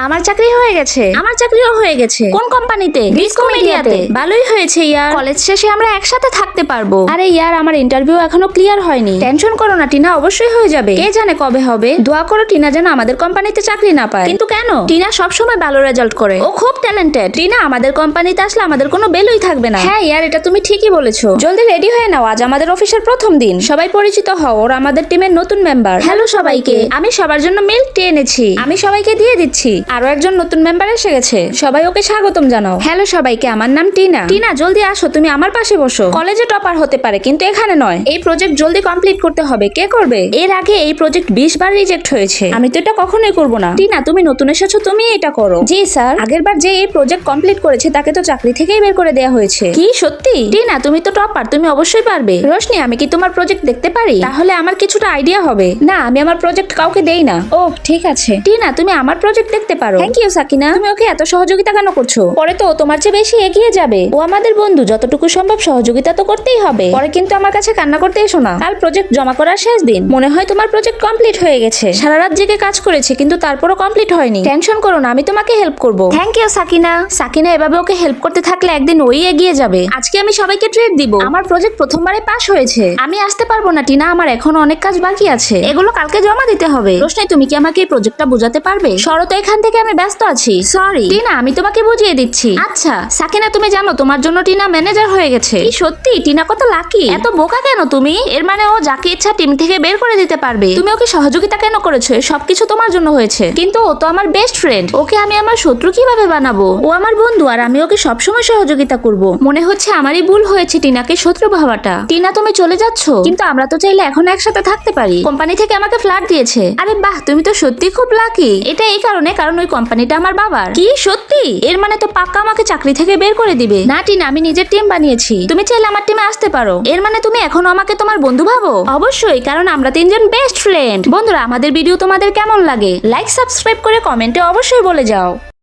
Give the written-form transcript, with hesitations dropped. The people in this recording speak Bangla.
আমার চাকরি হয়ে গেছে। আমার চাকরিও হয়ে গেছে। কোন কোম্পানিতে? ডিসকো মিডিয়াতে। ভালোই হয়েছে ইয়ার, কলেজ শেষে আমরা একসাথে থাকতে পারবো। আরে ইয়ার, আমার ইন্টারভিউ এখনো ক্লিয়ার হয়নি। টেনশন করো না টিনা, অবশ্যই হয়ে যাবে। কে জানে কবে হবে। দোয়া করো টিনা যেন আমাদের কোম্পানিতে চাকরি না পায়। কিন্তু কেন? টিনা সবসময় ভালো রেজাল্ট করে, ও খুব ট্যালেন্টেড। টিনা আমাদের কোম্পানিতে আসলে আমাদের কোনো বেলুই থাকবে না। হ্যাঁ ইয়ার, এটা তুমি ঠিকই বলেছো। জলদি রেডি হয়ে নাও, আজ আমাদের অফিসের প্রথম দিন। সবাই পরিচিত হও, ওরা আমাদের টিমের নতুন মেম্বার। হ্যালো সবাইকে, আমি সবার জন্য মিল্ক টি এনেছি, আমি সবাইকে দিয়ে দিচ্ছি। আরো একজন নতুন মেম্বার এসে গেছে, সবাই ওকে স্বাগতম জানাও। হ্যালো সবাইকে, আমার নাম টিনা। টিনা জলদি আসো, তুমি আমার পাশে বসো। কলেজে টপার হতে পারে কিন্তু এখানে নয়। এই প্রজেক্ট জলদি কমপ্লিট করতে হবে। কে করবে? এর আগে এই প্রজেক্ট 20 বার রিজেক্ট হয়েছে, আমি তো এটা কখনোই করব না। টিনা তুমি নতুন এসেছো, তুমি এটা করো। জি স্যার, আগের বার যে এই প্রজেক্ট কমপ্লিট করেছে তাকে তো চাকরি থেকেই বের করে দেওয়া হয়েছে। কি সত্যি? টিনা তুমি তো টপার, তুমি অবশ্যই পারবে। রোশনি আমি কি তোমার প্রজেক্ট দেখতে পারি? তাহলে আমার কিছুটা আইডিয়া হবে। না, আমি আমার প্রজেক্ট কাউকে দেই না। ও ঠিক আছে। টিনা তুমি আমার প্রজেক্ট দেখতে পারো। থ্যাংক ইউ সাকিনা, তুমি ওকে এত সহযোগিতা কেন করছো? পরে তো ও তোমার চেয়ে বেশি এগিয়ে যাবে। ও আমাদের বন্ধু, যতটুকু সম্ভব সহযোগিতা তো করতেই হবে। পরে কিন্তু আমার কাছে কান্না করতে এসো না। কাল প্রজেক্ট জমা করার শেষ দিন, মনে হয় তোমার প্রজেক্ট কমপ্লিট হয়ে গেছে। সারা রাত জেগে কাজ করেছে কিন্তু তারপরও কমপ্লিট হয়নি। টেনশন করো না, আমি তোমাকে হেল্প করব। Thank you Sakina. সাকিনা এভাবে ওকে হেল্প করতে থাকলে একদিন ওই এগিয়ে যাবে। আজকে আমি সবাইকে ট্রিট দিব। আমার প্রজেক্ট প্রথমবারে পাস হয়েছে। আমি আসতে পারবো না টিনা, আমার এখনো অনেক কাজ বাকি আছে, এগুলো কালকে জমা দিতে হবে। রোশনি তুমি কি আমাকে এই প্রজেক্টটা বোঝাতে পারবে? শরত এখান থেকে, আমি ব্যস্ত আছি। সরি টিনা, আমি তোমাকে বুঝিয়ে দিচ্ছি। আচ্ছা সাকিনা, তুমি জানো তোমার জন্য টিনা ম্যানেজার হয়ে গেছে। কি সত্যি? টিনা কত লাকি। এত বোকা কেন তুমি? এর মানে ও যাকে ইচ্ছা টিম থেকে বের করে দিতে পারবে। তুমি ওকে সহযোগিতা কেন করেছো? সবকিছু তোমার জন্য হয়েছে। কিন্তু ও তো আমার বেস্ট ফ্রেন্ড, ওকে আমি আমার শত্রু কিভাবে বানাবো? ও আমার বন্ধু আর আমি ওকে সবসময় সহযোগিতা করব। মনে হচ্ছে আমারই ভুল হয়েছে টিনাকে শত্রু ভাবাটা। টিনা তুমি চলে যাচ্ছ, কিন্তু আমরা তো চাইলে এখন একসাথে থাকতে পারি। কোম্পানি থেকে আমাকে ফ্ল্যাট দিয়েছে। আরে বাহ, তুমি তো সত্যি খুব লাকি। এটা এই কারণে কারণ ওই কোম্পানিটা আমার বাবার। কি সত্যি? এর মানে তো পাক্কা আমাকে চাকরি থেকে বের করে দিবে। না টিনা, আমি নিজের টিম বানিয়েছি, তুমি চাইলে আমার টিমে আসতে পারো। এর মানে তুমি এখনো আমাকে তোমার বন্ধু ভাবো? অবশ্যই, কারণ আমরা তিনজন বেস্ট ফ্রেন্ড। বন্ধুরা আমাদের ভিডিও তোমাদের কেমন লাগে? লাইক সাবস্ক্রাইব করে কমেন্টে অবশ্যই বলে যাও।